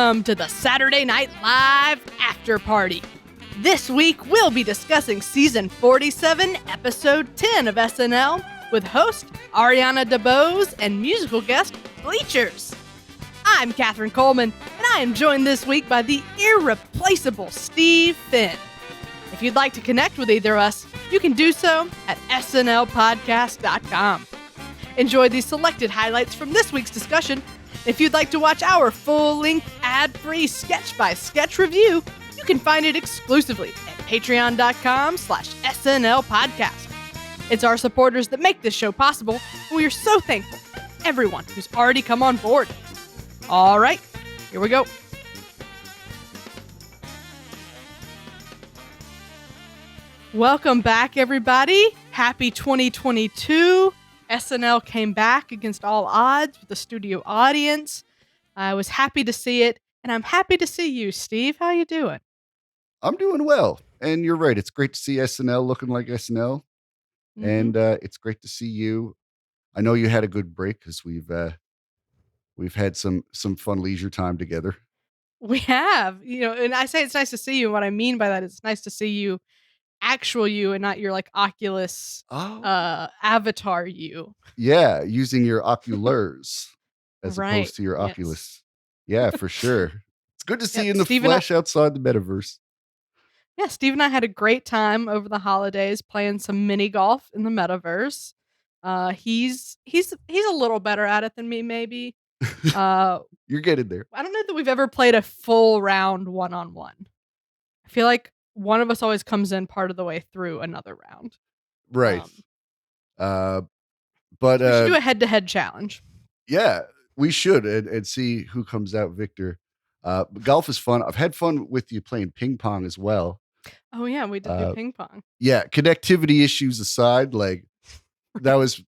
Welcome to the Saturday Night Live Afterparty. This week, we'll be discussing Season 47, Episode 10 of SNL with host Ariana DeBose and musical guest Bleachers. I'm Catherine Coleman, and I am joined this week by the irreplaceable Steve Finn. If you'd like to connect with either of us, you can do so at snlpodcast.com. Enjoy these selected highlights from this week's discussion. If you'd like to watch our full-length, ad-free sketch-by-sketch review, you can find it exclusively at patreon.com/SNL Podcast. It's our supporters that make this show possible, and we are so thankful for everyone who's already come on board. All right, here we go. Welcome back, everybody. Happy 2022. SNL came back against all odds with the studio audience. I was happy to see it, and I'm happy to see you, Steve. How you doing? I'm doing well, and you're right. It's great to see SNL looking like SNL, and it's great to see you. I know you had a good break because we've had some fun leisure time together. We have, and I say it's nice to see you. And what I mean by that is it's nice to see you, actual you, and not your like Oculus avatar you. Yeah, using your oculars as Right. opposed to your Yes. Oculus. Yeah, for sure. It's good to see you in the Steve flesh outside the metaverse. Yeah, Steve and I had a great time over the holidays playing some mini golf in the metaverse. He's a little better at it than me, maybe. You're getting there. I don't know that we've ever played a full round one-on-one. I feel like one of us always comes in part of the way through another round. Right. But we should do a head-to-head challenge. Yeah, we should and see who comes out victor. Golf is fun. I've had fun with you playing ping pong as well. Oh yeah, we did do ping pong. Yeah, connectivity issues aside, like I was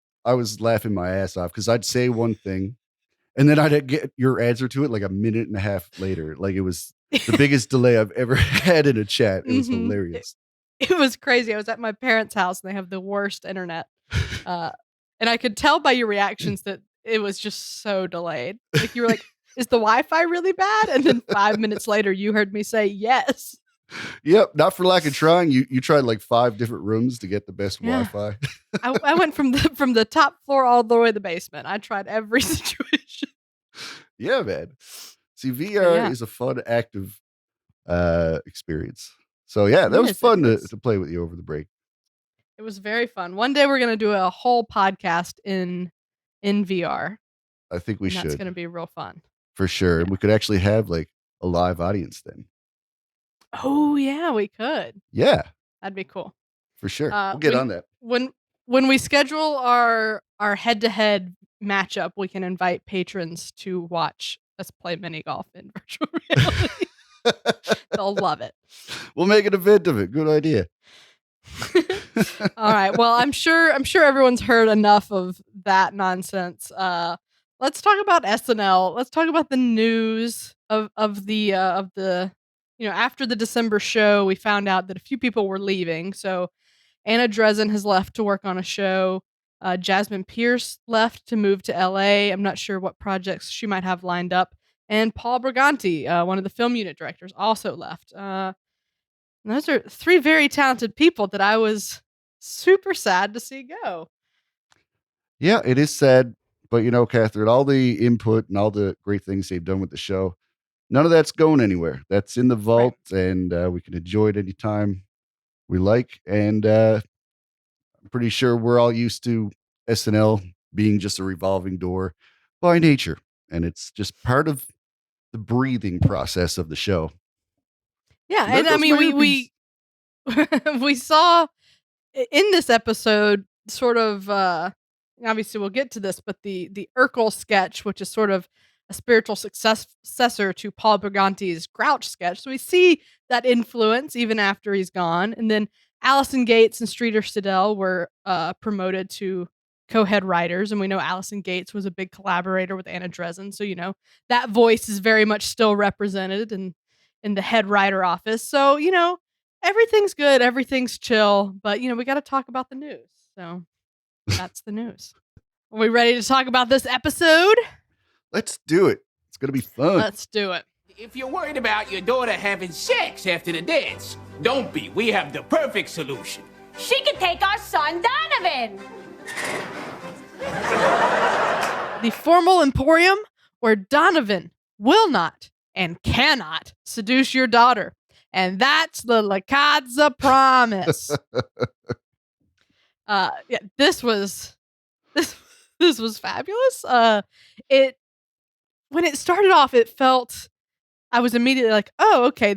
laughing my ass off because I'd say one thing and then I'd get your answer to it like a minute and a half later. Like it was the biggest delay I've ever had in a chat. It was hilarious. It was crazy. I was at my parents' house and they have the worst internet. And I could tell by your reactions that it was just so delayed. Like you were like, is the Wi-Fi really bad? And then 5 minutes later, you heard me say yes. Yep, not for lack of trying. You tried like 5 different rooms to get the best Wi-Fi. I went from the top floor all the way to the basement. I tried every situation. Yeah, man. See, VR is a fun, active experience. So yeah, that was fun to play with you over the break. It was very fun. One day we're gonna do a whole podcast in VR. I think we should. That's gonna be real fun. For sure. Yeah. And we could actually have like a live audience then. Oh yeah, we could. Yeah. That'd be cool. For sure. We'll get on that. When we schedule our head-to-head matchup, we can invite patrons to watch us play mini golf in virtual reality. They'll love it. We'll make an event of it. Good idea. All right. Well, I'm sure everyone's heard enough of that nonsense. Let's talk about SNL. Let's talk about the news of the after the December show, we found out that a few people were leaving. So Anna Dresden has left to work on a show. Jasmine Pierce left to move to LA. I'm not sure what projects she might have lined up. And Paul Briganti, one of the film unit directors, also left. Those are 3 very talented people that I was super sad to see go. Yeah, it is sad. But, Catherine, all the input and all the great things they've done with the show, none of that's going anywhere. That's in the vault, and we can enjoy it anytime we like. And I'm pretty sure we're all used to SNL being just a revolving door by nature. And it's just part of the breathing process of the show. Yeah, and I mean, we we saw in this episode sort of, obviously we'll get to this, but the Urkel sketch, which is sort of a spiritual successor to Paul Briganti's Grouch sketch. So we see that influence even after he's gone. And then Allison Gates and Streeter Siddell were promoted to co-head writers. And we know Allison Gates was a big collaborator with Anna Dresden. So, that voice is very much still represented in the head writer office. So, everything's good. Everything's chill. But, we got to talk about the news. So that's the news. Are we ready to talk about this episode? Let's do it. It's going to be fun. Let's do it. The If you're worried about your daughter having sex after the dance, don't be. We have the perfect solution. She can take our son, Donovan. The formal emporium where Donovan will not and cannot seduce your daughter. And that's the La Casa Promise. This was fabulous. When it started off, it felt, I was immediately like, oh, okay,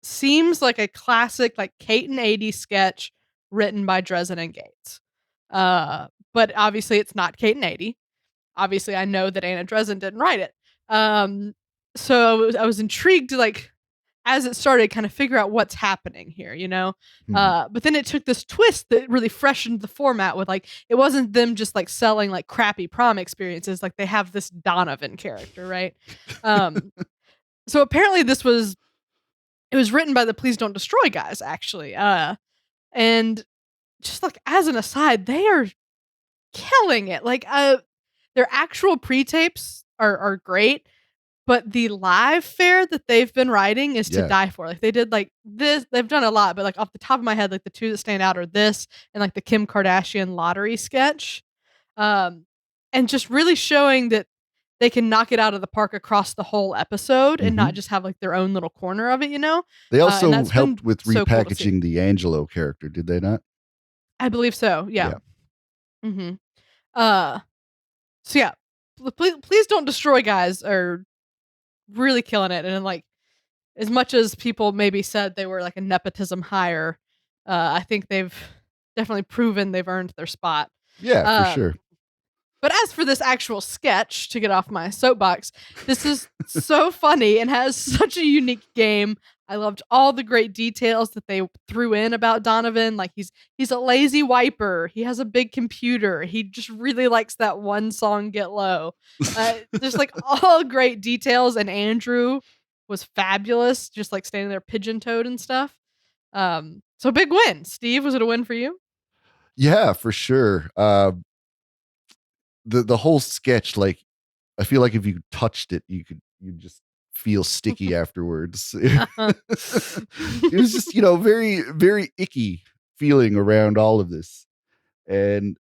seems like a classic like Kate and 80 sketch written by Dresden and Gates. But obviously it's not Kate and 80. Obviously I know that Anna Dresden didn't write it. So I was intrigued to, like, as it started, kind of figure out what's happening here, you know? But then it took this twist that really freshened the format with, like, it wasn't them just like selling like crappy prom experiences. Like, they have this Donovan character, right? So apparently it was written by the Please Don't Destroy guys, actually. And just like as an aside, they are killing it. Like, their actual pre-tapes are great, but the live fare that they've been writing is to die for. Like, they did like this, they've done a lot, but like off the top of my head, like the two that stand out are this and like the Kim Kardashian lottery sketch. And just really showing that they can knock it out of the park across the whole episode and not just have like their own little corner of it, you know? They also helped with repackaging the Angelo character, did they not? I believe so. Yeah. Mm-hmm. So yeah, please don't destroy guys are really killing it. And like, as much as people maybe said they were like a nepotism hire, I think they've definitely proven they've earned their spot. Yeah, for sure. But as for this actual sketch, to get off my soapbox, this is so funny and has such a unique game. I loved all the great details that they threw in about Donovan. Like, he's a lazy wiper. He has a big computer. He just really likes that one song, Get Low. There's like all great details, and Andrew was fabulous, just like standing there pigeon-toed and stuff. So big win. Steve, was it a win for you? Yeah, for sure. The whole sketch, like, I feel like if you touched it, you just feel sticky afterwards. It was just, very, very icky feeling around all of this. And,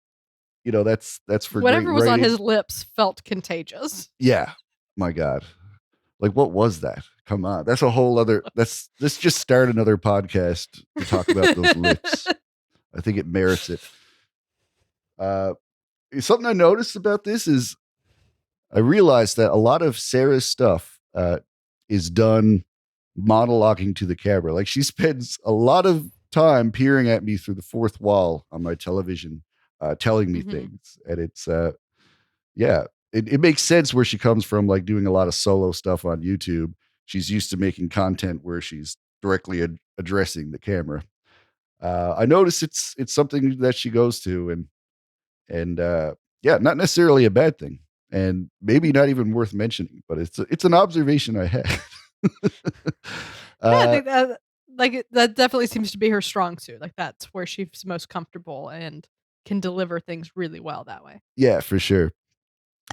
that's for whatever was writing. On his lips felt contagious. Yeah. My God. Like, what was that? Come on. That's a whole other, let's just start another podcast to talk about those lips. I think it merits it. Something I noticed about this is I realized that a lot of Sarah's stuff is done monologuing to the camera. Like, she spends a lot of time peering at me through the fourth wall on my television, telling me things. And it's, it makes sense where she comes from, like doing a lot of solo stuff on YouTube. She's used to making content where she's directly addressing the camera. I notice it's something that she goes to, and not necessarily a bad thing, and maybe not even worth mentioning, but it's an observation I had. I think that definitely seems to be her strong suit. Like, that's where she's most comfortable and can deliver things really well that way. Yeah, for sure.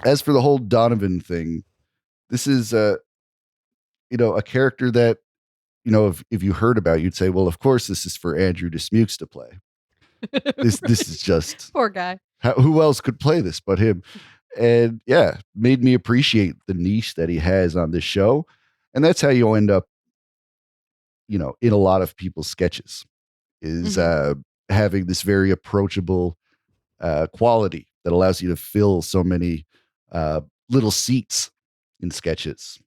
As for the whole Donovan thing, this is a character that, if you heard about, you'd say, well, of course this is for Andrew Dismukes to play. This is just poor guy. Who else could play this but him? And made me appreciate the niche that he has on this show. And that's how you'll end up, in a lot of people's sketches, is having this very approachable quality that allows you to fill so many little seats in sketches.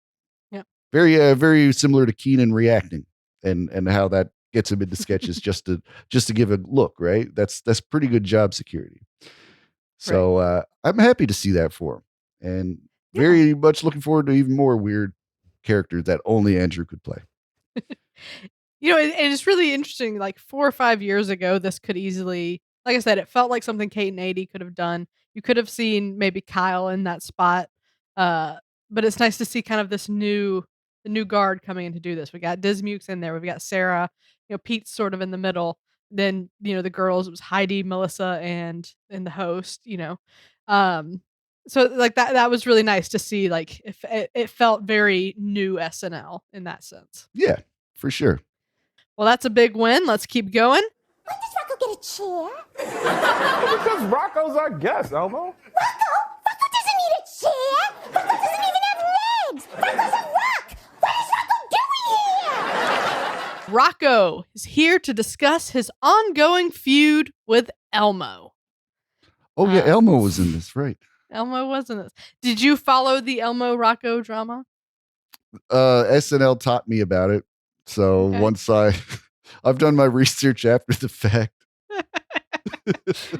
Yeah. Very, very similar to Keenan reacting and how that gets him into sketches just to give a look, right? That's pretty good job security. So I'm happy to see that for him, and very much looking forward to even more weird characters that only Andrew could play. And it's really interesting. Like 4 or 5 years ago, this could easily, like I said, it felt like something Kate and 80 could have done. You could have seen maybe Kyle in that spot. But it's nice to see kind of the new guard coming in to do this. We got Dismukes in there. We've got Sarah. Pete's sort of in the middle. Then, the girls, it was Heidi, Melissa, and the host, So like that was really nice to see. Like if it felt very new SNL in that sense. Yeah, for sure. Well, that's a big win. Let's keep going. Why does Rocco get a chair? Because Rocco's our guest, Elmo. Rocco doesn't need a chair. Rocco doesn't even have legs. Rocco's a rock. What is Rocco doing here? Rocco is here to discuss his ongoing feud with Elmo. Oh yeah, Elmo was in this, right? Elmo was in this. Did you follow the Elmo Rocco drama? SNL taught me about it. So once I've done my research after the fact.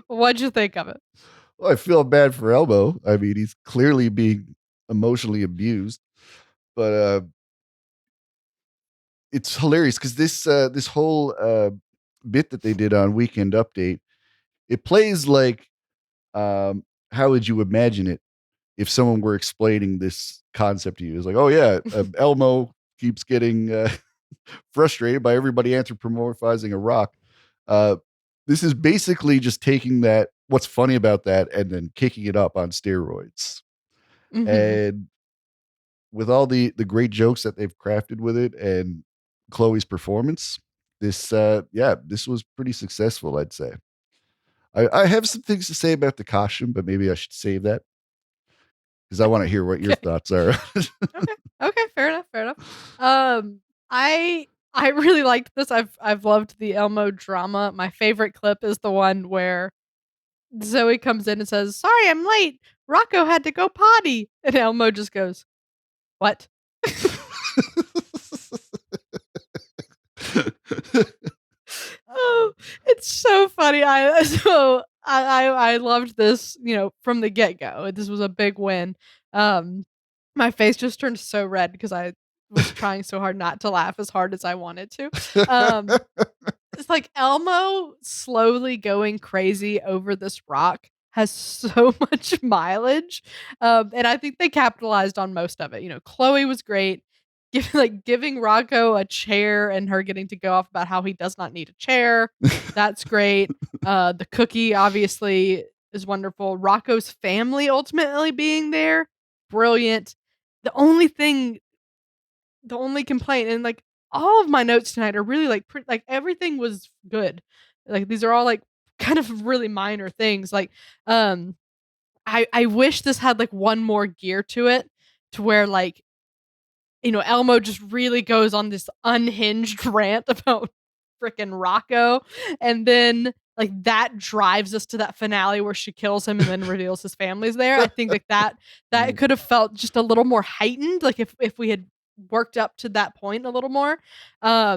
What'd you think of it? Well, I feel bad for Elmo. I mean, he's clearly being emotionally abused, but it's hilarious because this whole bit that they did on Weekend Update, it plays like how would you imagine it if someone were explaining this concept to you? It's like, oh yeah, Elmo keeps getting frustrated by everybody anthropomorphizing a rock. This is basically just taking that, what's funny about that, and then kicking it up on steroids. Mm-hmm. And with all the great jokes that they've crafted with it and Chloe's performance, this was pretty successful, I'd say. I have some things to say about the costume, but maybe I should save that because I want to hear what your thoughts are. Okay, fair enough. I really liked this. I've loved the Elmo drama. My favorite clip is the one where Zoe comes in and says, "Sorry, I'm late. Rocco had to go potty," and Elmo just goes, "What?" Oh, it's so funny. I loved this, from the get-go. This was a big win. My face just turned so red because I was trying so hard not to laugh as hard as I wanted to. It's like Elmo slowly going crazy over this rock has so much mileage. And I think they capitalized on most of it. Chloe was great. Giving Rocco a chair and her getting to go off about how he does not need a chair. That's great. The cookie obviously is wonderful. Rocco's family ultimately being there, brilliant. The only complaint, and like all of my notes tonight are really like everything was good. Like these are all like kind of really minor things. Like I wish this had like one more gear to it, to where like Elmo just really goes on this unhinged rant about freaking Rocco, and then like that drives us to that finale where she kills him and then reveals his family's there. I think like that could have felt just a little more heightened, like if we had worked up to that point a little more. So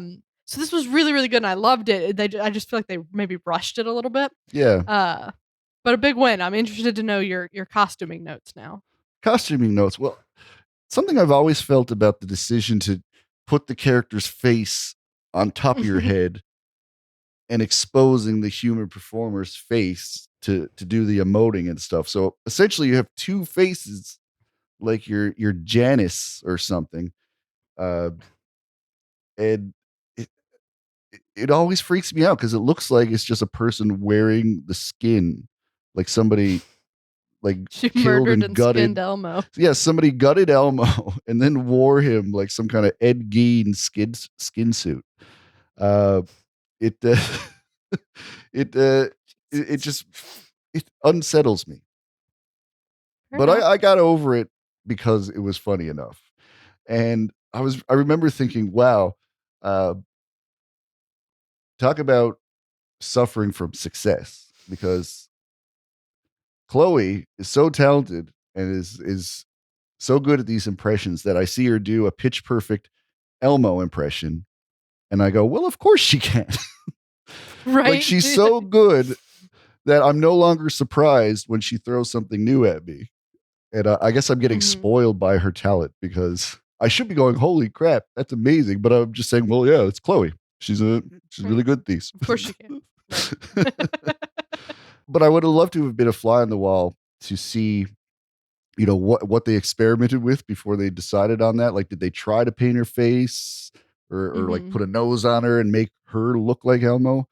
this was really, really good and I loved it. I just feel like they maybe rushed it a little bit. Yeah. But a big win. I'm interested to know your costuming notes now. Costuming notes. Well, something I've always felt about the decision to put the character's face on top of your head and exposing the human performer's face to do the emoting and stuff. So essentially you have two faces, like your Janice or something. And it always freaks me out because it looks like it's just a person wearing the skin, like somebody like she killed murdered and gutted skinned Elmo. Yeah, somebody gutted Elmo and then wore him like some kind of Ed Gein skin suit. It just unsettles me. But I got over it because it was funny enough. And I remember thinking, wow, talk about suffering from success, because Chloe is so talented and is so good at these impressions that I see her do a pitch perfect Elmo impression. And I go, well, of course she can. Right. Like she's so good that I'm no longer surprised when she throws something new at me. And I guess I'm getting spoiled by her talent, because I should be going, holy crap, that's amazing. But I'm just saying, well, yeah, it's Chloe. She's really good at these. Of course she can. But I would have loved to have been a fly on the wall to see, what they experimented with before they decided on that. Like, did they try to paint her face or like put a nose on her and make her look like Elmo?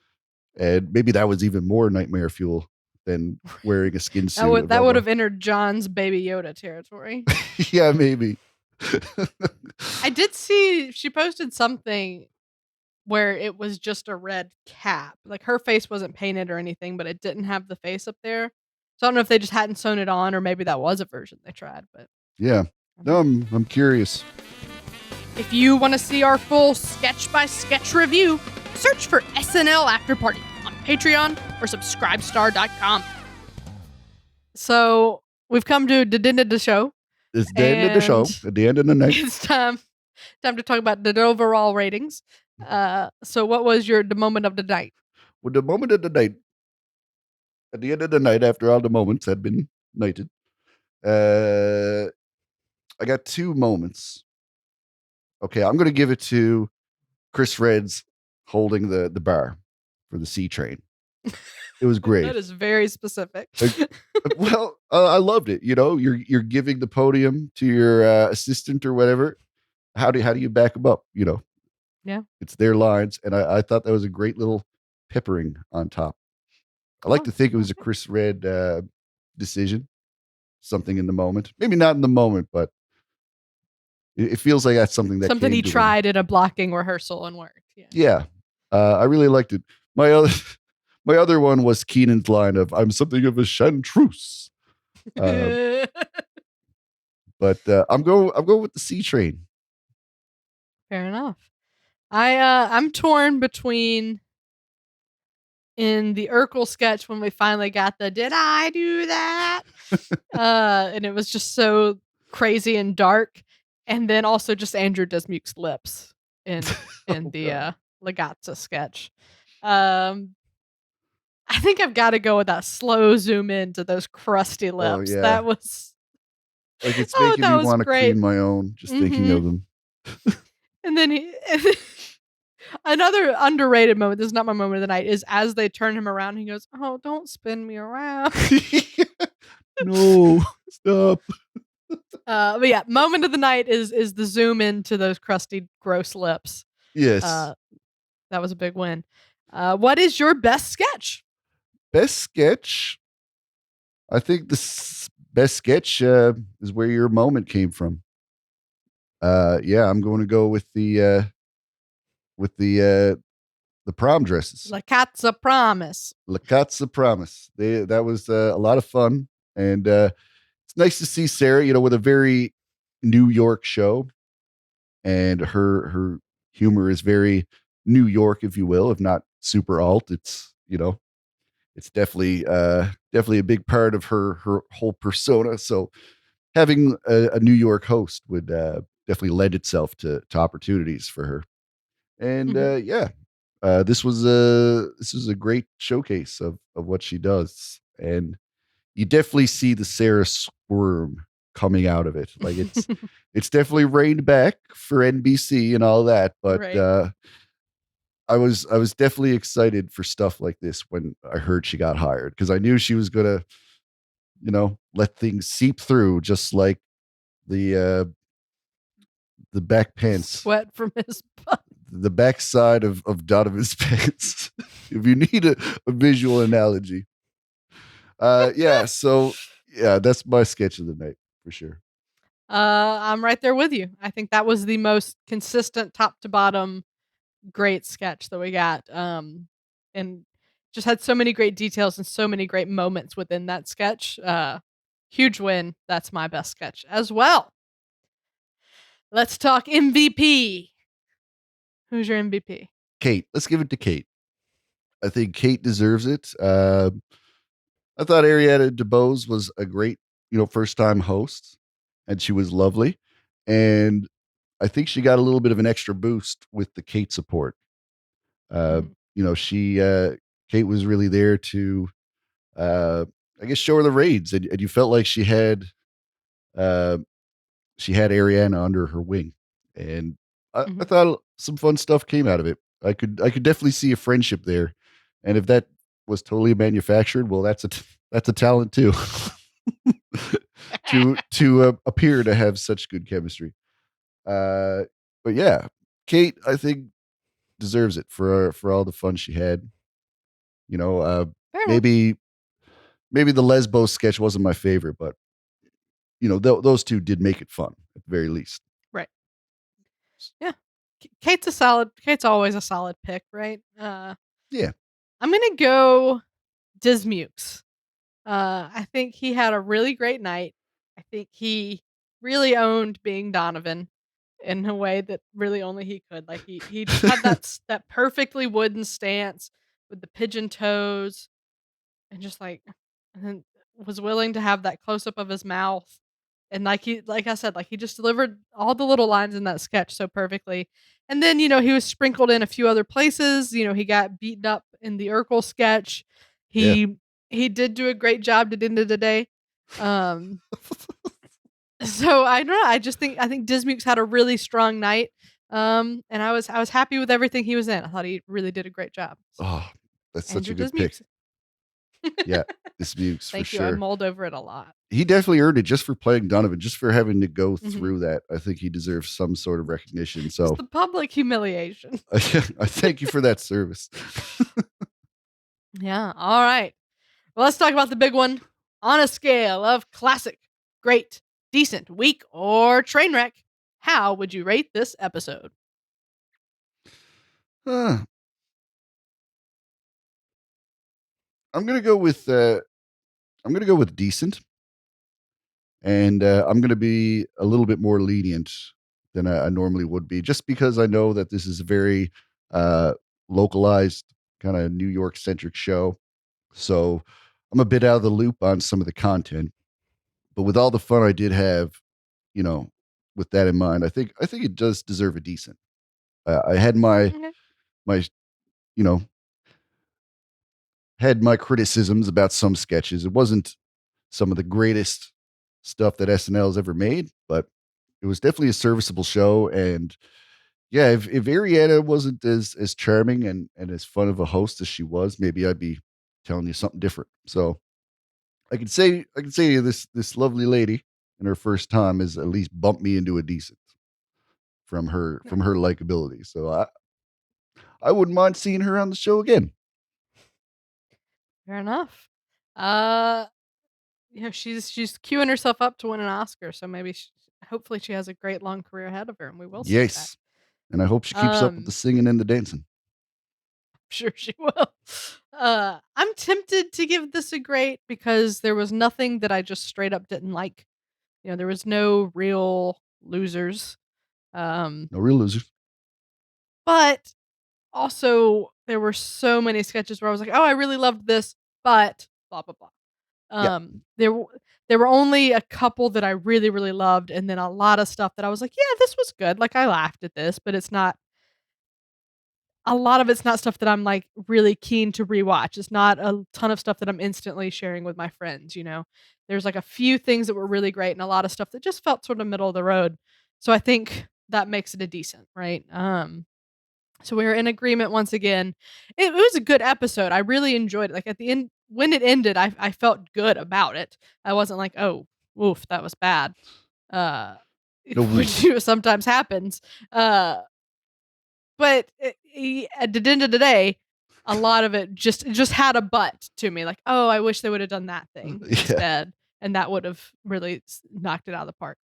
And maybe that was even more nightmare fuel than wearing a skin suit. That would have entered John's Baby Yoda territory. Yeah, maybe. I did see she posted something where it was just a red cap. Like her face wasn't painted or anything, but it didn't have the face up there. So I don't know if they just hadn't sewn it on, or maybe that was a version they tried. But Yeah. No, I'm curious. if you want to see our full sketch by sketch review, search for SNL Afterparty on Patreon or subscribestar.com. So we've come to the end of the show. It's the end of the show. At the end of the night. It's time to talk about the overall ratings. So what was the moment of the night? Well, the moment of the night, at the end of the night, after all the moments had been nighted, I got 2 moments. Okay, I'm going to give it to Chris Red's holding the bar for the C train. It was great. That is very specific. Well, I loved it. You know, you're giving the podium to your assistant or whatever. How do you back them up? You know, Yeah, it's their lines, and I thought that was a great little peppering on top. I like to think it was a Chris Red decision, something in the moment. Maybe not in the moment, but it feels like that's something that he came to him. tried at a blocking rehearsal and worked. Yeah, I really liked it. My other one was Keenan's line of "I'm something of a chanteuse," but I'm going with the C train. Fair enough. I'm torn between in the Urkel sketch when we finally got the "Did I do that?" and it was just so crazy and dark, and then also just Andrew Dismuke's lips in the Legazza sketch. I think I've got to go with that slow zoom into those crusty lips. Oh, yeah. That was like it's making me want to clean my own just thinking of them. And then another underrated moment, this is not my moment of the night, is as they turn him around, he goes, "Oh, don't spin me around." No, stop. But yeah, moment of the night is the zoom into those crusty, gross lips. Yes. That was a big win. What is your best sketch? Best sketch? I think the best sketch is where your moment came from. Yeah, I'm going to go with the prom dresses. La Cazza Promise. La Cazza Promise. That was a lot of fun, and it's nice to see Sarah, you know, with a very New York show, and her humor is very New York, if you will, if not super alt. It's, you know, it's definitely a big part of her whole persona. So having a New York host would definitely lend itself to opportunities for her. And this was a great showcase of what she does, and you definitely see the Sarah squirm coming out of it. Like it's definitely reined back for NBC and all that, but Right. I was definitely excited for stuff like this when I heard she got hired, because I knew she was gonna, you know, let things seep through, just like the back pants, Sweat from his butt. the backside of Donovan's pants. If you need a visual analogy. So that's my sketch of the night for sure. I'm right there with you. I think that was the most consistent top to bottom great sketch that we got. And just had so many great details and so many great moments within that sketch. Huge win. That's my best sketch as well. Let's talk MVP. Who's your MVP? Kate. Let's give it to Kate. I think Kate deserves it. I thought Ariana DeBose was a great, you know, first time host, and she was lovely. And I think she got a little bit of an extra boost with the Kate support. You know, Kate was really there to, I guess, show her the reins, and you felt like she had Ariana under her wing, and I thought some fun stuff came out of it. I could definitely see a friendship there, and if that was totally manufactured, well, that's a talent too. to appear to have such good chemistry. But yeah, Kate, I think, deserves it for all the fun she had. You know, maybe maybe the Lesbos sketch wasn't my favorite, but those two did make it fun at the very least. Right. Yeah. Kate's always a solid pick, right? Yeah. I'm gonna go Dismukes. I think he had a really great night. I think he really owned being Donovan in a way that really only he could. Like he just had that perfectly wooden stance with the pigeon toes, and just and then was willing to have that close up of his mouth. And like I said, like he just delivered all the little lines in that sketch so perfectly. And then, he was sprinkled in a few other places. He got beaten up in the Urkel sketch. He did do a great job at the end of the day. So I don't know. I think Dismukes had a really strong night. And I was happy with everything he was in. I thought he really did a great job. So, Oh, that's such a Andrew good pick. Dismukes. Yeah, Dismukes for Thank you. sure. I mulled over it a lot. He definitely earned it just for playing Donovan, just for having to go Mhm. through that. I think he deserves some sort of recognition. So It's the public humiliation. I thank you for that service. Yeah. All right. Well, let's talk about the big one. On a scale of classic, great, decent, weak, or train wreck, how would you rate this episode? I'm gonna go with decent, and I'm gonna be a little bit more lenient than I normally would be, just because I know that this is a very localized, kind of New York centric show. So I'm a bit out of the loop on some of the content, but with all the fun I did have, with that in mind, I think it does deserve a decent. I had my Okay. you know had my criticisms about some sketches. It wasn't some of the greatest stuff that SNL has ever made, but it was definitely a serviceable show. And yeah, if Ariana wasn't as charming and as fun of a host as she was, maybe I'd be telling you something different. So I can say this lovely lady in her first time has at least bumped me into a decent from her likability. So I wouldn't mind seeing her on the show again. Fair enough. She's queuing herself up to win an Oscar, so hopefully she has a great long career ahead of her, and we will see that. Yes. And I hope she keeps up with the singing and the dancing. Sure she will. I'm tempted to give this a great because there was nothing that I just straight up didn't like. There was no real losers. No real losers. But also there were so many sketches where I was like, "Oh, I really loved this, but blah blah blah." Yeah. There were only a couple that I really really loved, and then a lot of stuff that I was like, "Yeah, this was good." Like I laughed at this, but it's not. A lot of it's not stuff that I'm like really keen to rewatch. It's not a ton of stuff that I'm instantly sharing with my friends. There's like a few things that were really great, and a lot of stuff that just felt sort of middle of the road. So I think that makes it a decent, right? So we're in agreement once again. It was a good episode. I really enjoyed it. Like at the end, when it ended, I felt good about it. I wasn't like, oh, oof, that was bad. No Which sometimes happens. But at the end of the day, a lot of it just had a but to me. Like, oh, I wish they would have done that thing instead, and that would have really knocked it out of the park.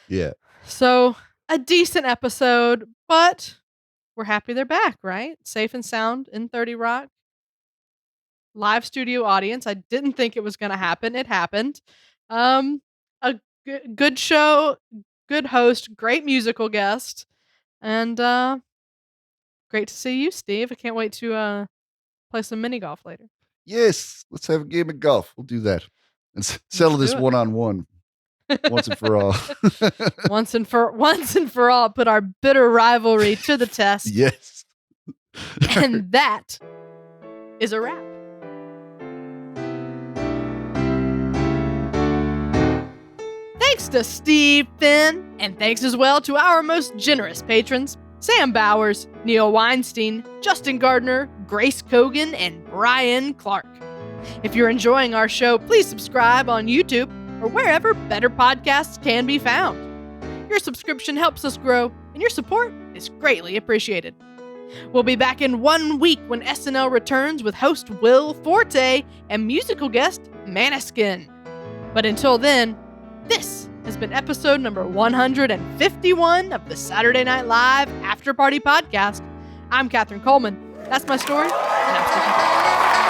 Yeah. So a decent episode, but we're happy they're back, right? Safe and sound in 30 Rock. Live studio audience. I didn't think it was going to happen. It happened. A good show, good host, great musical guest, and great to see you, Steve. I can't wait to play some mini golf later. Yes, let's have a game of golf. We'll do that and settle this one-on-one once and for all. once and for all, put our bitter rivalry to the test. Yes. And that is a wrap. Thanks to Steve Finn, and thanks as well to our most generous patrons, Sam Bowers, Neil Weinstein, Justin Gardner, Grace Kogan, and Brian Clark. If you're enjoying our show, please subscribe on YouTube or wherever better podcasts can be found. Your subscription helps us grow, and your support is greatly appreciated. We'll be back in 1 week when SNL returns with host Will Forte and musical guest Maneskin. But until then, this has been episode number 151 of the Saturday Night Live After Party podcast. I'm Catherine Coleman. That's my story, and I'm sticking to it.